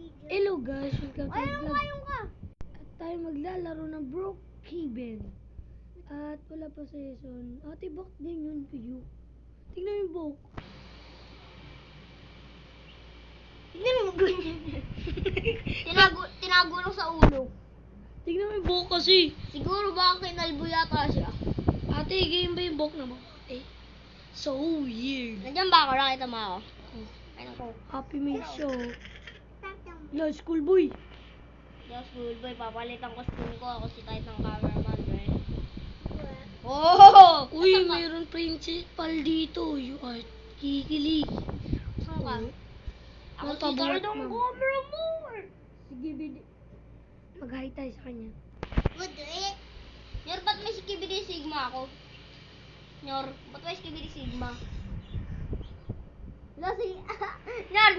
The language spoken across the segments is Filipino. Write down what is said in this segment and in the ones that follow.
Hello guys, welcome to Ay, my ano vlog. kayong ka? At tayo maglalaro ng Brookhaven. At wala pa season. Ate, bakit ganyan kayo? Tingnan mo yung buhok. Hindi mo ganyan. Tinago lang sa ulo. Tingnan mo yung buhok kasi. Siguro baka kinalbo yata siya. Ate, ganyan ba yung buhok na mo? Ate, so weird. Nandiyan ba ako? Nakita mo ako? Oh, Ano ko? Happy Meal Show. Yo, schoolboy. Yes, boy, papalitan ko skin ko. Ako si Titan cameraman, right? Oh! Uy, mayroon principal dito. You are kikilig. Saan ka? Ako si Mapabuhat, Titan ma'am. cameraman! Sige, mag-hi tayo sa kanya. What do it? Nyor, ba't may skibidi sigma ako? Nyor, ba't may skibidi sigma? Wala si... Nyor,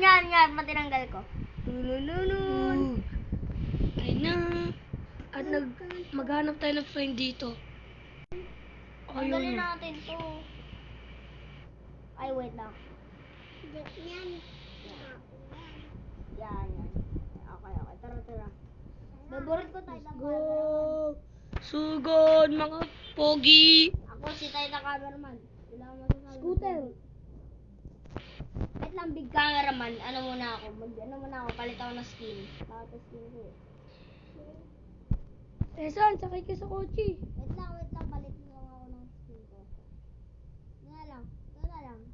matinanggal ko. Nunununun. Ay na. At maghanap tayo ng friend dito. Tanggalin Ayun na. natin to. Ay, wait lang. Yan. Okay. Tara. Favorite ko tayo ng Go! cameraman. Sugod, mga pogi! Ako si Titan cameraman. Wala akong masasabi. Scooter! Wait lang, big cameraman. Ano muna ako? Palit ako ng skin. Lahat ng skin ko. Saan? Sakay ka sa kotse. Wait lang, palit lang ako ng skin ko. Nga lang.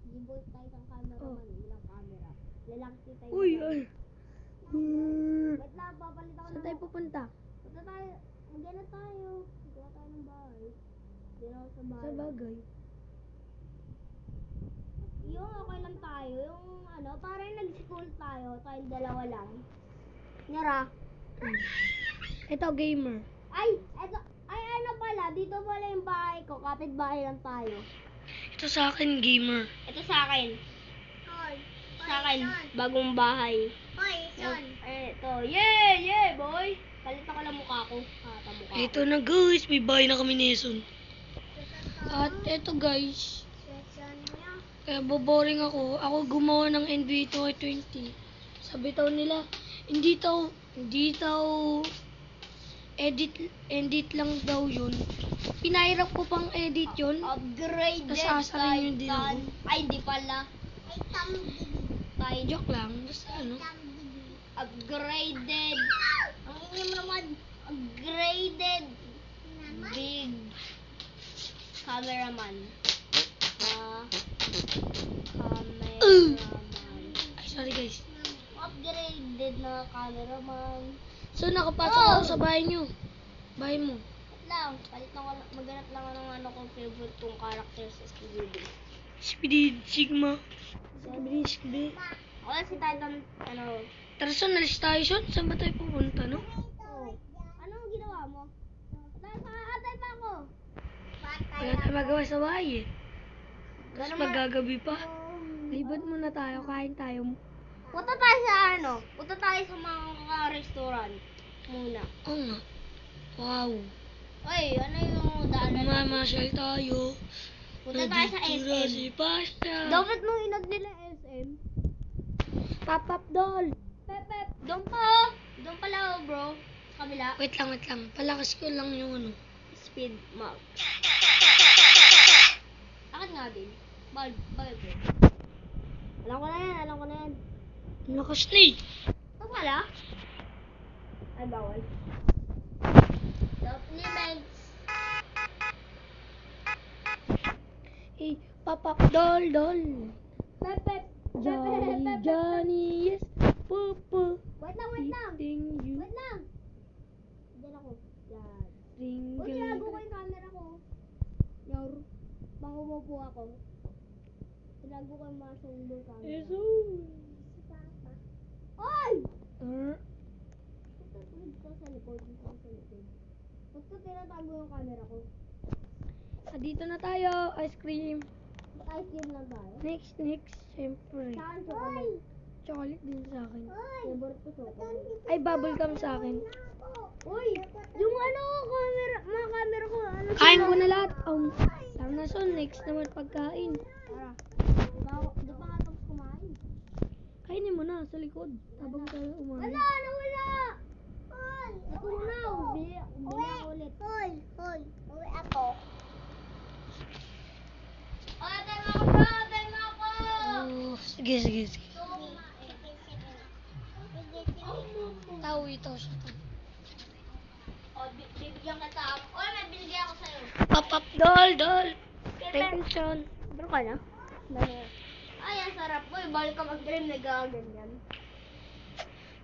Giboy Titan cameraman. Walang camera. Lalaki tayo. Uy, ay. Wait lang, papalit ako Saan ng... tayo pupunta? Punta tayo. Magana tayo. Gawa tayo ng bahay. Hindi na ako sa bahay. Sa bagay. Yung okay lang tayo. Yung ano, parang nag-school tayo. Tayong dalawa lang. Nyara. Ito, gamer. Ay, ano pala. Dito pala yung bahay ko. Kapit-bahay lang tayo. Ito sa akin, gamer. Ito sa akin. Sa akin, bagong bahay. Ito. Yeah, boy. Palit ako lang mukha ko. Mukha Ito na guys, may bahay na kami ni Eson. At ito guys, kaya boboring ako. Ako gumawa ng NBA 2K20. Sabi daw nila, hindi daw edit lang daw yun. Pinahirap ko pang edit yun. Upgraded Tas sasabihin yun din ako. Titan. Ay, di pala. Titan. Joke lang. Basta ano. Upgraded. Ang ingin mo naman. Upgraded. Big cameraman. Cameraman. Ay, sorry guys. Upgraded na cameraman. So, nakapasok ako sa bahay nyo. Bahay mo. Wait lang. Maghanap lang ako ng ano kong favorite kong character sa Scooby-Doo. Speedy Sigma. Speedy. Ako si Titan, ano. Tara, son, nalis tayo, son. Saan ba tayo pupunta, no? Anong ginawa mo? Atay pa ako. Wala tayo magawa sa bahay, eh. Tapos Ganun magagabi pa. Libot muna tayo, kain tayo. Punta tayo sa ano? Punta tayo sa mga restaurant muna. Oo nga. Wow. Oy, ano yung daanan natin? Mamasyal tayo. Punta tayo sa Nandito na SM. si Pasha. Dapat nung inag nila SM. Pop-up doll. Pep. Doon pa. Doon pala, bro. Sa kabila. Wait lang. Palakas ko lang yung ano. Speed map. Akit nga din. Bakit, bro? Alam ko na yan. Lakas na eh. Ito pala? Ay, bawal. Stop limits. Hey, pop-up doll. Pep. Johnny, yes. Pupu. Wait lang. Eating you. Wait lang. Diyan ako. Yan. Uy, Ringle. tinago ko yung camera ko. Yor. Bang umupo ako. Tinago ko yung mga sundo camera. Eso. Oy! Er, Dito sa likod. Ba't ko tinatago yung camera ko? dito na tayo. Ice cream. Ba't ice cream lang tayo? Next. Siyempre. Saan chocolate? Chocolate din sa akin. Favorite ko chocolate. Ay, bubble gum sa akin. Uy! Yung ano, mga camera ko. Ano Kain ko na lahat. Tara na, son. Next naman pagkain. Tara. Doon pa nga tapos kumain. Kainin mo na sa likod. Habang tayo umain. Wala! Wito siya. O, bibigyan kita. Oy, may binigay ako sa'yo. Pop-up doll. Tension. Bro ka na? Ay, ang sarap. Uy, balik ka mag-dream. Nag-ganyan.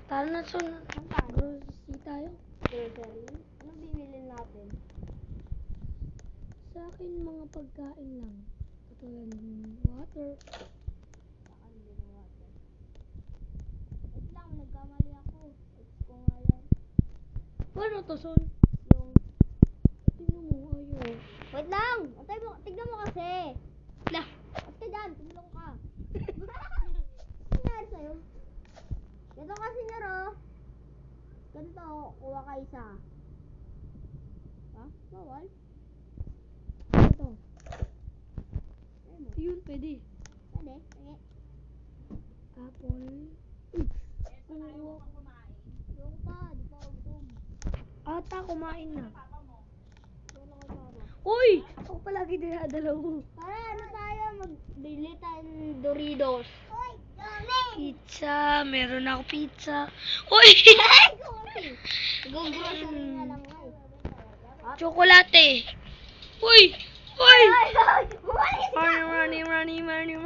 Tara na, son. Grocery tayo. Grocery? Anong bibili natin? Sa akin, mga pagkain lang. Katulad ng water. Saan din water? Wait lang, nagkamali ako. It's ko nga yan. Paano to, son? Yung... Tingnan mo, ayaw. Wait lang! Antay mo, tignan mo kasi. Lah, at ka dyan, tignan ko ka. Ano nangyari sa'yo? Ito kasi naro. Ganito, kuha ka isa. Ha? Bawal? Ito. Ano? Yun, pwede. Pwede? Sige. Apple. Yung pa, di pa ako gutom. Ata, kumain na. Wala ko sama. Uy! Ako palagi dinadalaw ko. Tara, ano tayo? Magbili tayo ng Doritos. Uy, dami! Pizza. Meron ako pizza. Uy! Nag-grocery na lang nga eh. Tsokolate. Uy! Uy! Umalis ka!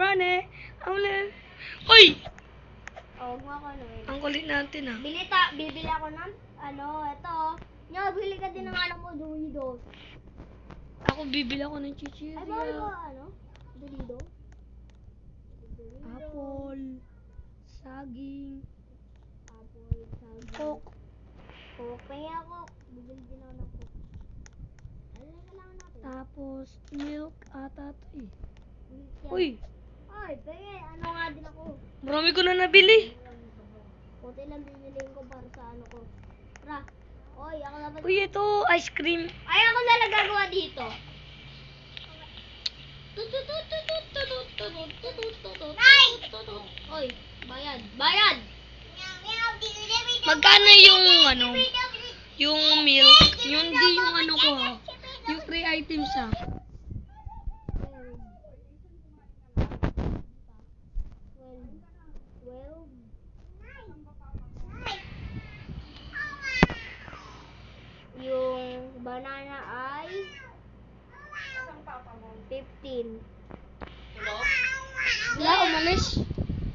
Running. Uy! Oh, huwag mo ako ano eh. Ang kulit natin ah. Bibili ako ng, ito. Nya, bili ka din ng alam mo, Doritos. Ako bibili ako ng chichirya. Ay, bawal ko, Doritos? Apple. Saging. Apple, saging. Coke. Coke. Kaya ako, bibili din ako ng Coke. Ano na kailangan natin? Tapos milk ata to eh. Milk yan. Uy! Ay, kaya ano nga din ako. Marami ko na nabili. Kunti lang bibiliin ko para sa ano ko. Tara. Oy, ako dapat... Uy, ito ice cream. Ay, ako na lang gagawa dito. Oy, bayad. Magkano yung yung milk? Yung di yung ano ko ha. Yung free items ha. Yung banana ay 15. Wala, umalis.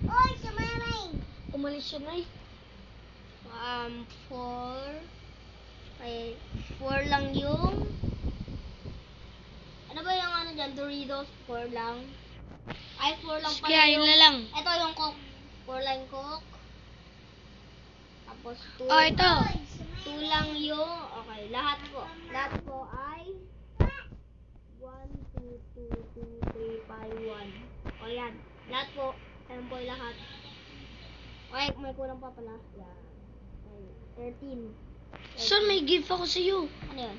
Oy, sumamay. Umalis siya na eh. 4. Ay, 4 lang yung... Ano ba yung ano dyan? Doritos, 4 lang. Ay, 4 lang pala Kaya yun na lang. Ito yung Coke. 4 lang yung Coke. Tapos 2. Oh, ito. 2 lang yung... Okay, lahat po ay... 1, 2, 2, 2, 3, 5, 1. O yan. Lahat po. Ayan po yung lahat. Okay, may kulang pa pala. Yan. Okay, 13. Son, may gift ako sa iyo. Ano yun?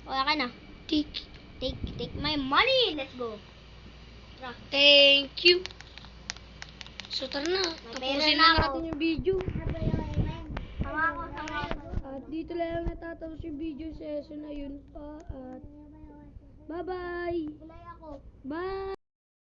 Okay ka na. Take my money. Let's go. Tara. Thank you. So, tara na. May Tapusin pera na na ako. natin yung video. Sama ko. At dito lang natatapos yung video session na yun pa. At bye-bye. Kulay ako. Bye!